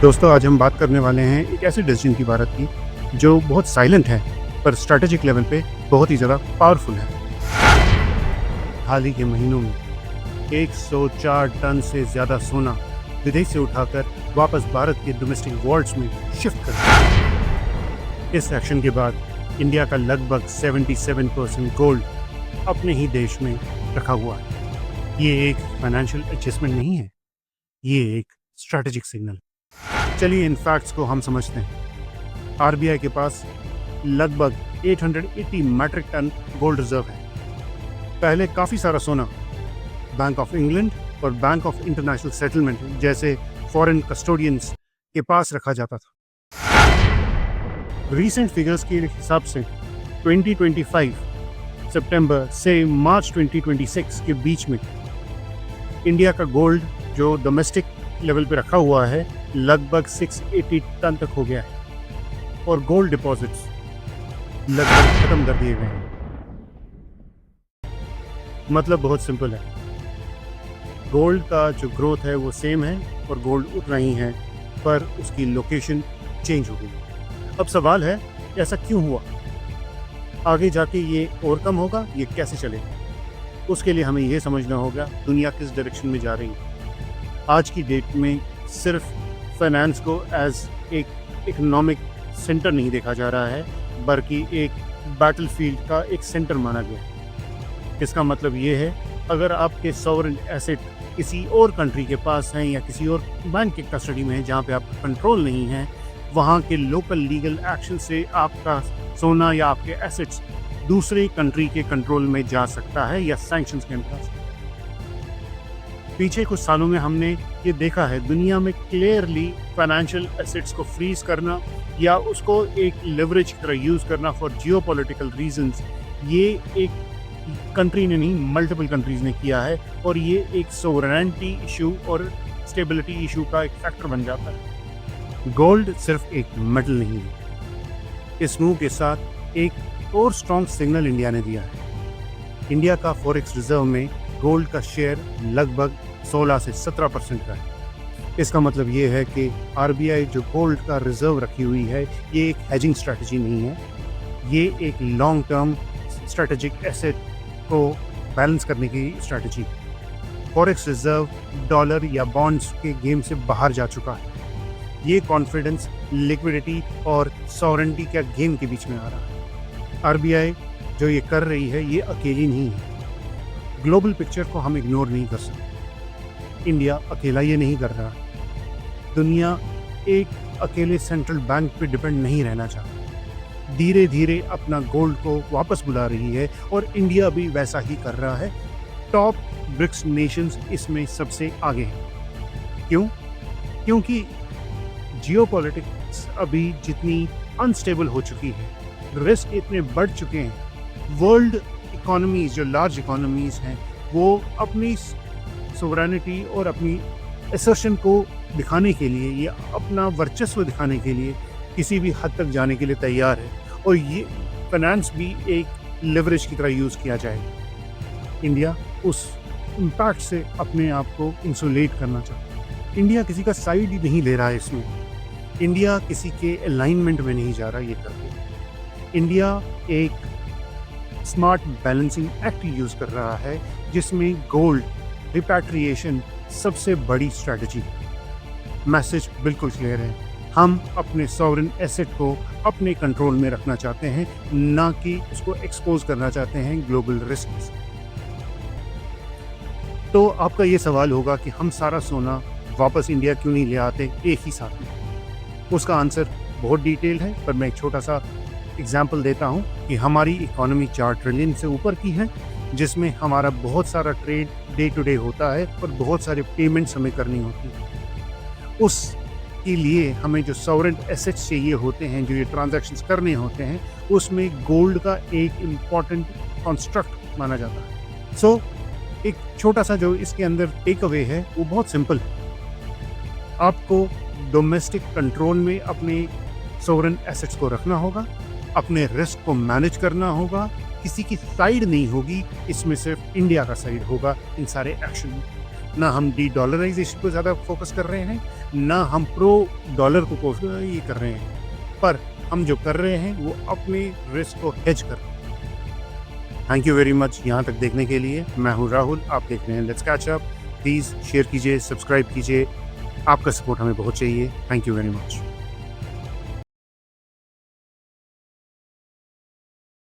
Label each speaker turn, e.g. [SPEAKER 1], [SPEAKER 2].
[SPEAKER 1] दोस्तों, आज हम बात करने वाले हैं एक ऐसे डिसीजन की भारत की जो बहुत साइलेंट है पर स्ट्रैटेजिक लेवल पे बहुत ही ज़्यादा पावरफुल है। हाल ही के महीनों में 104 टन से ज़्यादा सोना विदेश से उठाकर वापस भारत के डोमेस्टिक वॉल्ट्स में शिफ्ट कर दिया। इस एक्शन के बाद इंडिया का लगभग 77% गोल्ड अपने ही देश में रखा हुआ है। ये एक फाइनेंशियल एडजस्टमेंट नहीं है, ये एक स्ट्रैटेजिक सिग्नल। चलिए इन फैक्ट्स को हम समझते हैं। आरबीआई के पास लगभग 880 मैट्रिक टन गोल्ड रिजर्व है। पहले काफ़ी सारा सोना बैंक ऑफ इंग्लैंड और बैंक ऑफ इंटरनेशनल सेटलमेंट जैसे फॉरेन कस्टोडियंस के पास रखा जाता था। रीसेंट फिगर्स के हिसाब से 2025 सितंबर से मार्च 2026 के बीच में इंडिया का गोल्ड जो डोमेस्टिक लेवल पे रखा हुआ है लगभग 680 टन तक हो गया है और गोल्ड डिपॉजिट्स लगभग खत्म कर दिए गए हैं। मतलब बहुत सिंपल है, गोल्ड का जो ग्रोथ है वो सेम है और गोल्ड उतना ही है, पर उसकी लोकेशन चेंज हो गई। अब सवाल है ऐसा क्यों हुआ, आगे जाके ये और कम होगा, ये कैसे चलेगा। उसके लिए हमें ये समझना होगा दुनिया किस डायरेक्शन में जा रही है। आज की डेट में सिर्फ फाइनेंस को एज एक इकोनॉमिक सेंटर नहीं देखा जा रहा है, बल्कि एक बैटलफील्ड का एक सेंटर माना गया। इसका मतलब ये है अगर आपके सॉवरेन एसेट किसी और कंट्री के पास हैं या किसी और बैंक के कस्टडी में है जहाँ पे आपका कंट्रोल नहीं है, वहाँ के लोकल लीगल एक्शन से आपका सोना या आपके एसेट्स दूसरे कंट्री के कंट्रोल में जा सकता है या सैंक्शंस के अंतर्गत। पीछे कुछ सालों में हमने ये देखा है दुनिया में क्लियरली फाइनेंशियल एसेट्स को फ्रीज करना या उसको एक लेवरेज की तरह यूज़ करना फॉर जियोपॉलिटिकल रीजंस, ये एक कंट्री ने नहीं मल्टीपल कंट्रीज ने किया है और ये एक सोवरेनिटी इशू और स्टेबिलिटी इशू का एक फैक्टर बन जाता है। गोल्ड सिर्फ एक मेटल नहीं है, इस मूव के साथ एक और स्ट्रॉन्ग सिग्नल इंडिया ने दिया है। इंडिया का फॉरेक्स रिजर्व में गोल्ड का शेयर लगभग 16 से 17% का है। इसका मतलब ये है कि आरबीआई जो गोल्ड का रिजर्व रखी हुई है ये एक हेजिंग स्ट्रैटेजी नहीं है, ये एक लॉन्ग टर्म स्ट्रैटेजिक एसेट को बैलेंस करने की स्ट्रैटेजी। फॉरेक्स रिजर्व डॉलर या बॉन्ड्स के गेम से बाहर जा चुका है। ये कॉन्फिडेंस, लिक्विडिटी और सॉवरेनिटी का गेम के बीच में आ रहा है। आरबीआई जो ये कर रही है ये अकेली नहीं है। ग्लोबल पिक्चर को हम इग्नोर नहीं कर सकते। इंडिया अकेला ये नहीं कर रहा। दुनिया एक अकेले सेंट्रल बैंक पे डिपेंड नहीं रहना चाहती। धीरे धीरे अपना गोल्ड को वापस बुला रही है और इंडिया भी वैसा ही कर रहा है। टॉप ब्रिक्स नेशंस इसमें सबसे आगे हैं। क्यों? क्योंकि जियोपॉलिटिक्स अभी जितनी अनस्टेबल हो चुकी है, रिस्क इतने बढ़ चुके हैं, वर्ल्ड इकोनॉमीज जो लार्ज इकोनॉमीज हैं वो अपनी सोवरेनिटी और अपनी असर्शन को दिखाने के लिए या अपना वर्चस्व दिखाने के लिए किसी भी हद तक जाने के लिए तैयार है और ये फाइनेंस भी एक लेवरेज की तरह यूज़ किया जाएगा। इंडिया उस इम्पैक्ट से अपने आप को इंसुलेट करना चाहता है। इंडिया किसी का साइड ही नहीं ले रहा है इसमें, इंडिया किसी के अलाइनमेंट में नहीं जा रहा ये करके। इंडिया एक स्मार्ट बैलेंसिंग एक्ट यूज़ कर रहा है जिसमें गोल्ड रिपैट्रिएशन सबसे बड़ी स्ट्रैटेजी। मैसेज बिल्कुल क्लियर है, हम अपने सॉवरेन एसेट को अपने कंट्रोल में रखना चाहते हैं, ना कि उसको एक्सपोज करना चाहते हैं ग्लोबल रिस्क से। तो आपका ये सवाल होगा कि हम सारा सोना वापस इंडिया क्यों नहीं ले आते एक ही साथ में। उसका आंसर बहुत डिटेल है, पर मैं एक छोटा सा एग्जाम्पल देता हूँ कि हमारी इकोनॉमी 4 ट्रिलियन से ऊपर की है, जिसमें हमारा बहुत सारा ट्रेड डे टू डे होता है और बहुत सारे पेमेंट्स हमें करनी होती है। उसके लिए हमें जो सॉवरेन एसेट्स चाहिए होते हैं, जो ये ट्रांजैक्शंस करने होते हैं, उसमें गोल्ड का एक इम्पॉर्टेंट कॉन्स्ट्रक्ट माना जाता है। सो एक छोटा सा जो इसके अंदर टेक अवे है वो बहुत सिंपल है। आपको डोमेस्टिक कंट्रोल में अपने सॉवरेन एसेट्स को रखना होगा, अपने रिस्क को मैनेज करना होगा, किसी की साइड नहीं होगी, इसमें सिर्फ इंडिया का साइड होगा इन सारे एक्शन में। ना हम डी डॉलराइजेशन को ज़्यादा फोकस कर रहे हैं, ना हम प्रो डॉलर को ये कर रहे हैं, पर हम जो कर रहे हैं वो अपने रिस्क को हेज कर रहे हैं। थैंक यू वेरी मच यहाँ तक देखने के लिए। मैं हूँ राहुल, आप देख रहे हैं let's catch up. Please share कीजिए, सब्सक्राइब कीजिए, आपका सपोर्ट हमें बहुत चाहिए। Thank you very much.